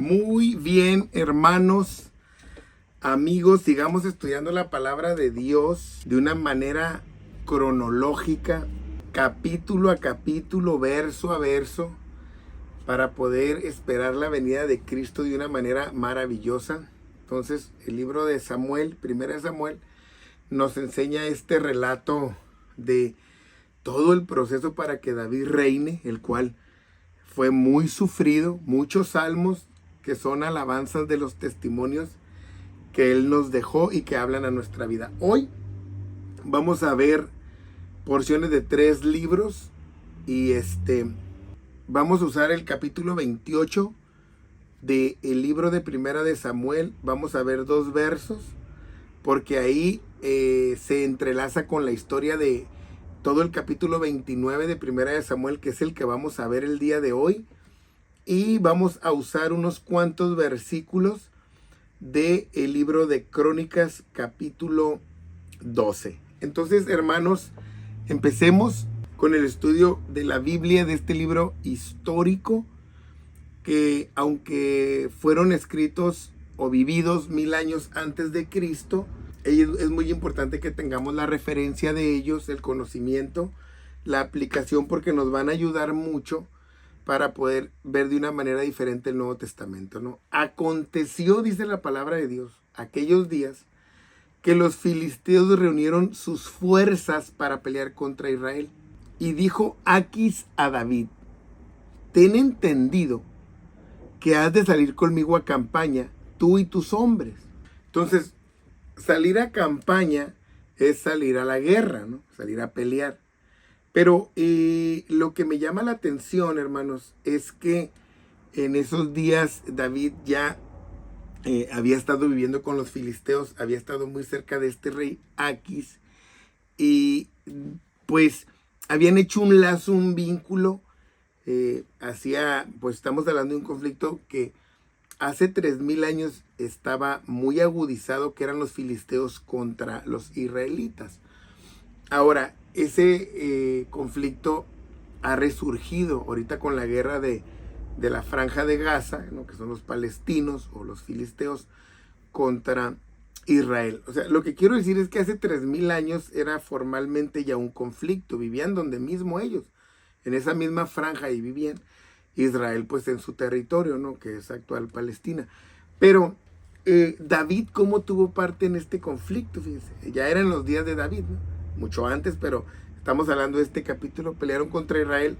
Muy bien, hermanos, amigos, sigamos estudiando la palabra de Dios de una manera cronológica, capítulo a capítulo, verso a verso, para poder esperar la venida de Cristo de una manera maravillosa. Entonces, el libro de Samuel, primera de Samuel, nos enseña este relato de todo el proceso para que David reine, el cual fue muy sufrido, muchos salmos que son alabanzas de los testimonios que Él nos dejó y que hablan a nuestra vida. Hoy vamos a ver porciones de 3 libros y vamos a usar el capítulo 28 del libro de Primera de Samuel. Vamos a ver 2 versos porque ahí se entrelaza con la historia de todo el capítulo 29 de Primera de Samuel, que es el que vamos a ver el día de hoy. Y vamos a usar unos cuantos versículos del libro de Crónicas, capítulo 12. Entonces, hermanos, empecemos con el estudio de la Biblia, de este libro histórico, que aunque fueron escritos o vividos 1000 años antes de Cristo, es muy importante que tengamos la referencia de ellos, el conocimiento, la aplicación, porque nos van a ayudar mucho para poder ver de una manera diferente el Nuevo Testamento, ¿no? Aconteció, dice la palabra de Dios, aquellos días que los filisteos reunieron sus fuerzas para pelear contra Israel. Y dijo Aquis a David: ten entendido que has de salir conmigo a campaña, tú y tus hombres. Entonces, salir a campaña es salir a la guerra, ¿no? Salir a pelear. Pero lo que me llama la atención, hermanos, es que en esos días David ya había estado viviendo con los filisteos, había estado muy cerca de este rey Aquis, y pues habían hecho un lazo, un vínculo, pues estamos hablando de un conflicto que hace 3000 años estaba muy agudizado, que eran los filisteos contra los israelitas. Ahora, ese conflicto ha resurgido ahorita con la guerra de la Franja de Gaza, ¿no? Que son los palestinos o los filisteos contra Israel. O sea, lo que quiero decir es que hace 3000 años era formalmente ya un conflicto, vivían donde mismo ellos, en esa misma franja, y vivían Israel pues en su territorio, ¿no? Que es actual Palestina. Pero David, ¿cómo tuvo parte en este conflicto? Fíjense, ya eran los días de David, ¿no? Mucho antes, pero estamos hablando de este capítulo. Pelearon contra Israel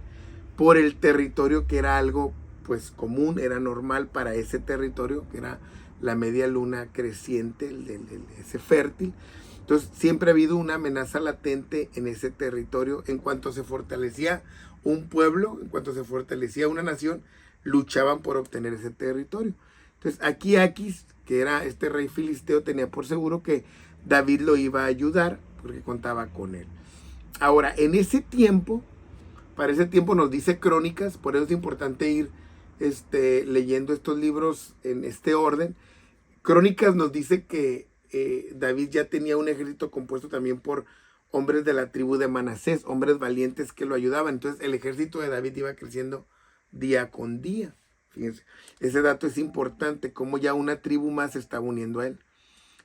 por el territorio, que era algo pues común, era normal para ese territorio, que era la media luna creciente, ese fértil. Entonces siempre ha habido una amenaza latente en ese territorio. En cuanto se fortalecía un pueblo, en cuanto se fortalecía una nación, luchaban por obtener ese territorio. Entonces aquí Aquis, que era este rey filisteo, tenía por seguro que David lo iba a ayudar porque contaba con él. Ahora, en ese tiempo, para ese tiempo nos dice Crónicas, por eso es importante ir leyendo estos libros en este orden. Crónicas nos dice que David ya tenía un ejército compuesto también por hombres de la tribu de Manasés, hombres valientes que lo ayudaban. Entonces el ejército de David iba creciendo día con día. Fíjense, ese dato es importante, como ya una tribu más se estaba uniendo a él.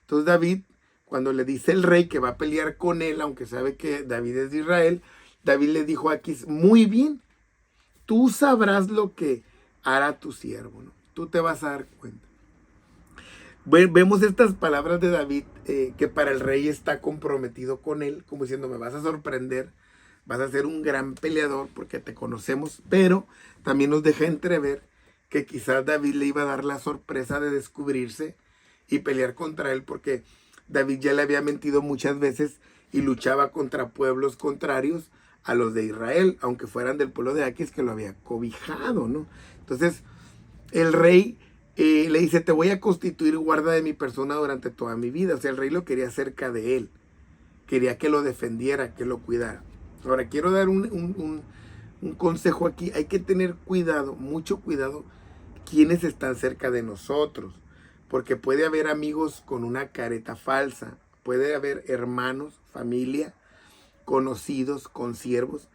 Entonces David, cuando le dice el rey que va a pelear con él, aunque sabe que David es de Israel, David le dijo a Aquis: muy bien, tú sabrás lo que hará tu siervo, ¿no? Tú te vas a dar cuenta. Vemos estas palabras de David, que para el rey está comprometido con él, como diciendo: me vas a sorprender, vas a ser un gran peleador porque te conocemos. Pero también nos deja entrever que quizás David le iba a dar la sorpresa de descubrirse y pelear contra él, porque David ya le había mentido muchas veces y luchaba contra pueblos contrarios a los de Israel, aunque fueran del pueblo de Aquis, que lo había cobijado, ¿no? Entonces el rey le dice: te voy a constituir guarda de mi persona durante toda mi vida. O sea, el rey lo quería cerca de él, quería que lo defendiera, que lo cuidara. Ahora quiero dar un consejo aquí. Hay que tener cuidado, mucho cuidado, quienes están cerca de nosotros, porque puede haber amigos con una careta falsa, puede haber hermanos, familia, conocidos, consiervos,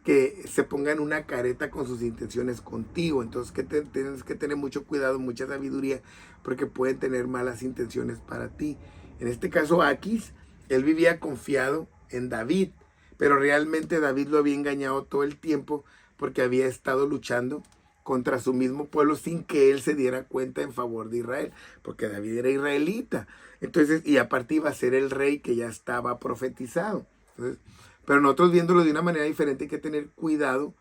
que se pongan una careta con sus intenciones contigo. Entonces tienes que tener mucho cuidado, mucha sabiduría, porque pueden tener malas intenciones para ti. En este caso, Aquis, él vivía confiado en David, pero realmente David lo había engañado todo el tiempo porque había estado luchando contra su mismo pueblo sin que él se diera cuenta en favor de Israel, porque David era israelita. Entonces, y aparte iba a ser el rey que ya estaba profetizado. Entonces, pero nosotros viéndolo de una manera diferente hay que tener cuidado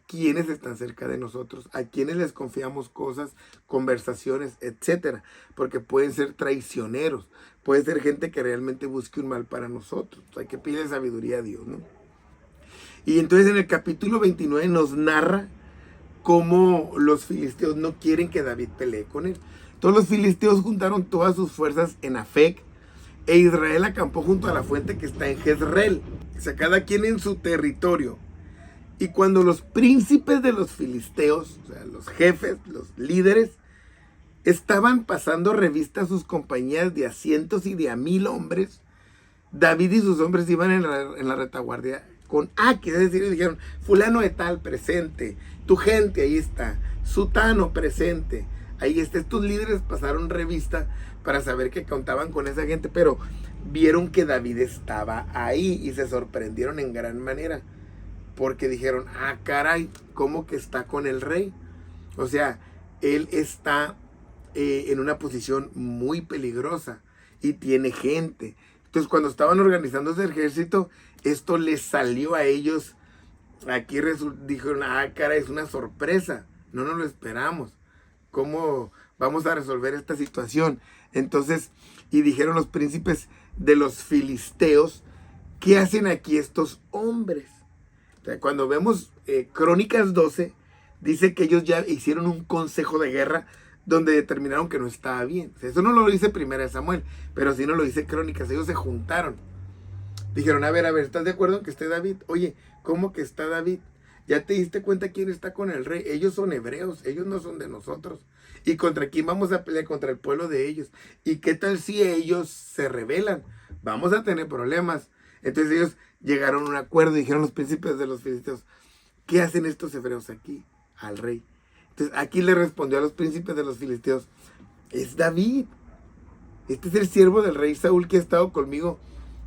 quiénes están cerca de nosotros, a quienes les confiamos cosas, conversaciones, etcétera, porque pueden ser traicioneros, puede ser gente que realmente busque un mal para nosotros. Hay que pedirle sabiduría a Dios, ¿no? Y entonces en el capítulo 29 nos narra cómo los filisteos no quieren que David pelee con él. Todos los filisteos juntaron todas sus fuerzas en Afec, e Israel acampó junto a la fuente que está en Jezreel, o sea, cada quien en su territorio. Y cuando los príncipes de los filisteos, o sea, los jefes, los líderes, estaban pasando revista a sus compañías de a cientos y de a 1000 hombres, David y sus hombres iban en la retaguardia con Aquis, es decir, dijeron, fulano de tal presente, tu gente ahí está, sutano presente, ahí está. Estos líderes pasaron revista para saber que contaban con esa gente, pero vieron que David estaba ahí y se sorprendieron en gran manera, porque dijeron, ah, caray, ¿cómo que está con el rey? O sea, él está en una posición muy peligrosa y tiene gente. Entonces, cuando estaban organizando ese ejército, esto les salió a ellos. Aquí dijeron, ah, caray, es una sorpresa, no nos lo esperamos. ¿Cómo vamos a resolver esta situación? Entonces, y dijeron los príncipes de los filisteos, ¿qué hacen aquí estos hombres? O sea, cuando vemos Crónicas 12, dice que ellos ya hicieron un consejo de guerra donde determinaron que no estaba bien. O sea, eso no lo dice Primera de Samuel, pero sí no lo dice Crónicas. Ellos se juntaron. Dijeron, a ver, ¿estás de acuerdo en que esté David? Oye, ¿cómo que está David? ¿Ya te diste cuenta quién está con el rey? Ellos son hebreos, ellos no son de nosotros. ¿Y contra quién vamos a pelear? Contra el pueblo de ellos. ¿Y qué tal si ellos se rebelan? Vamos a tener problemas. Entonces ellos llegaron a un acuerdo y dijeron los príncipes de los filisteos, ¿qué hacen estos hebreos aquí? Al rey. Entonces aquí le respondió a los príncipes de los filisteos, es David. Este es el siervo del rey Saúl que ha estado conmigo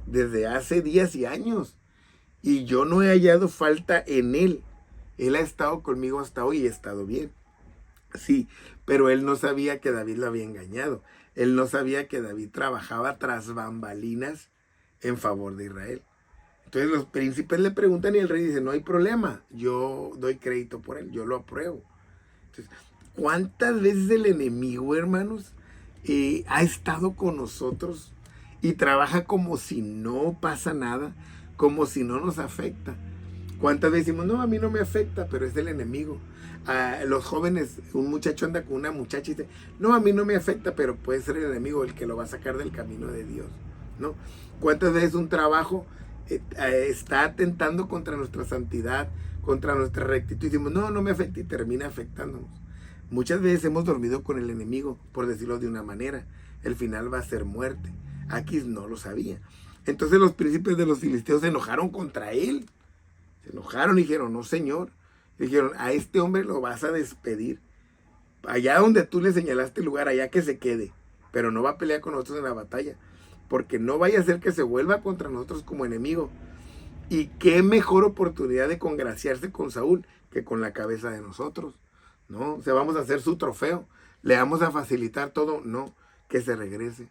desde hace días y años. Y yo no he hallado falta en él. Él ha estado conmigo hasta hoy y he estado bien. Sí, pero él no sabía que David lo había engañado. Él no sabía que David trabajaba tras bambalinas en favor de Israel. Entonces los príncipes le preguntan y el rey dice, no hay problema, yo doy crédito por él, yo lo apruebo. Entonces, ¿cuántas veces el enemigo, hermanos, ha estado con nosotros y trabaja como si no pasa nada, como si no nos afecta? ¿Cuántas veces decimos, no, a mí no me afecta, pero es del enemigo? Los jóvenes, un muchacho anda con una muchacha y dice, no, a mí no me afecta, pero puede ser el enemigo el que lo va a sacar del camino de Dios, ¿no? ¿Cuántas veces un trabajo está atentando contra nuestra santidad, contra nuestra rectitud? Y decimos, no, no me afecta, y termina afectándonos. Muchas veces hemos dormido con el enemigo, por decirlo de una manera. El final va a ser muerte. Aquis no lo sabía. Entonces los príncipes de los filisteos se enojaron contra él. Se enojaron y dijeron, no, señor. Dijeron, a este hombre lo vas a despedir. Allá donde tú le señalaste el lugar, allá que se quede. Pero no va a pelear con nosotros en la batalla, porque no vaya a ser que se vuelva contra nosotros como enemigo. Y qué mejor oportunidad de congraciarse con Saúl que con la cabeza de nosotros, ¿no? O sea, vamos a hacer su trofeo, le vamos a facilitar todo, no, que se regrese.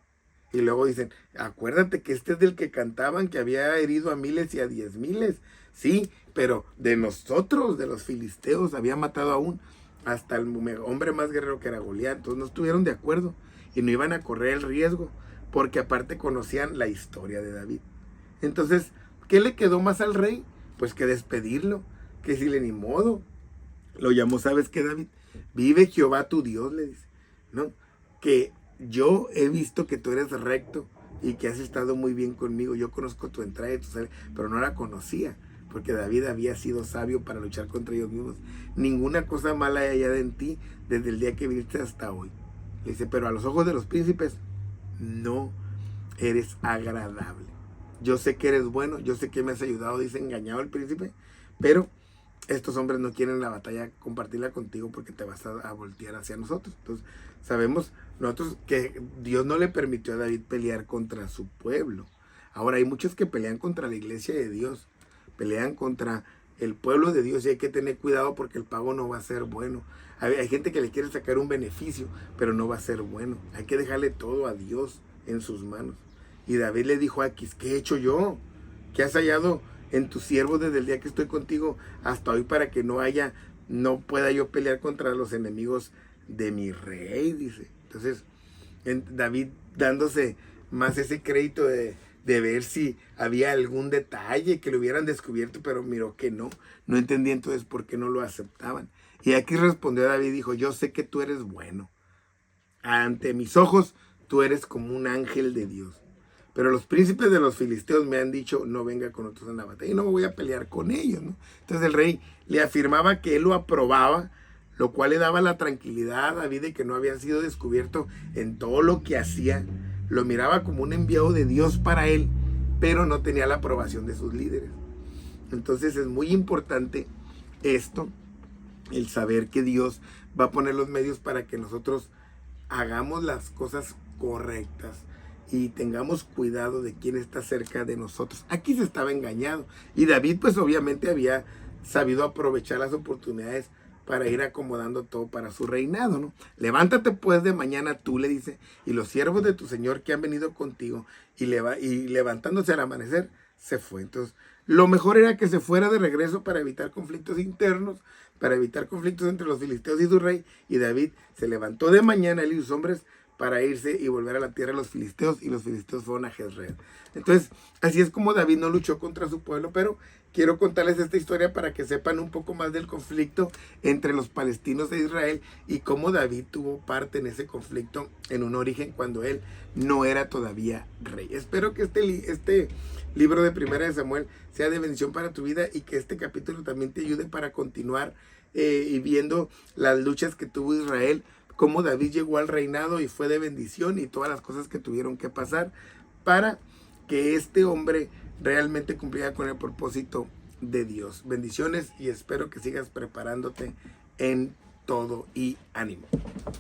Y luego dicen, acuérdate que este es del que cantaban que había herido a miles y a 10,000. Sí, pero de nosotros, de los filisteos, había matado aún hasta el hombre más guerrero que era Goliat. Entonces no estuvieron de acuerdo y no iban a correr el riesgo, porque aparte conocían la historia de David. Entonces, ¿qué le quedó más al rey? Pues que despedirlo, que decirle, ni modo. Lo llamó, ¿sabes qué, David? Vive Jehová tu Dios, le dice, ¿no? Que yo he visto que tú eres recto y que has estado muy bien conmigo. Yo conozco tu entrada y tu salida, pero no la conocía, porque David había sido sabio para luchar contra ellos mismos. Ninguna cosa mala hay hallado en ti desde el día que viniste hasta hoy. Le dice, pero a los ojos de los príncipes no eres agradable. Yo sé que eres bueno, yo sé que me has ayudado, dice, engañado al príncipe, pero estos hombres no quieren la batalla compartirla contigo porque te vas a voltear hacia nosotros. Entonces sabemos nosotros que Dios no le permitió a David pelear contra su pueblo. Ahora hay muchos que pelean contra la iglesia de Dios, pelean contra el pueblo de Dios, y hay que tener cuidado porque el pago no va a ser bueno. Hay gente que le quiere sacar un beneficio, pero no va a ser bueno. Hay que dejarle todo a Dios en sus manos. Y David le dijo a Aquis: ¿qué he hecho yo? ¿Qué has hallado en tu siervo desde el día que estoy contigo hasta hoy para que no pueda yo pelear contra los enemigos de mi rey? Dice. Entonces, David dándose más ese crédito de ver si había algún detalle que lo hubieran descubierto, pero miró que no entendía entonces por qué no lo aceptaban. Y aquí respondió David, dijo: yo sé que tú eres bueno, ante mis ojos tú eres como un ángel de Dios, pero los príncipes de los filisteos me han dicho: no venga con nosotros en la batalla, y no me voy a pelear con ellos, ¿no? Entonces el rey le afirmaba que él lo aprobaba, lo cual le daba la tranquilidad a David de que no había sido descubierto en todo lo que hacía. Lo miraba como un enviado de Dios para él, pero no tenía la aprobación de sus líderes. Entonces es muy importante esto, el saber que Dios va a poner los medios para que nosotros hagamos las cosas correctas y tengamos cuidado de quién está cerca de nosotros. Aquí se estaba engañado, y David pues obviamente había sabido aprovechar las oportunidades para ir acomodando todo para su reinado, ¿no? Levántate pues de mañana tú, le dice, y los siervos de tu señor que han venido contigo, y levantándose al amanecer, se fue. Entonces, lo mejor era que se fuera de regreso para evitar conflictos internos, para evitar conflictos entre los filisteos y su rey, y David se levantó de mañana, él y sus hombres, para irse y volver a la tierra de los filisteos, y los filisteos fueron a Jezreel. Entonces, así es como David no luchó contra su pueblo, pero quiero contarles esta historia para que sepan un poco más del conflicto entre los palestinos e Israel y cómo David tuvo parte en ese conflicto en un origen cuando él no era todavía rey. Espero que este libro de Primera de Samuel sea de bendición para tu vida, y que este capítulo también te ayude para continuar y viendo las luchas que tuvo Israel, cómo David llegó al reinado y fue de bendición, y todas las cosas que tuvieron que pasar para que este hombre realmente cumpliera con el propósito de Dios. Bendiciones, y espero que sigas preparándote en todo, y ánimo.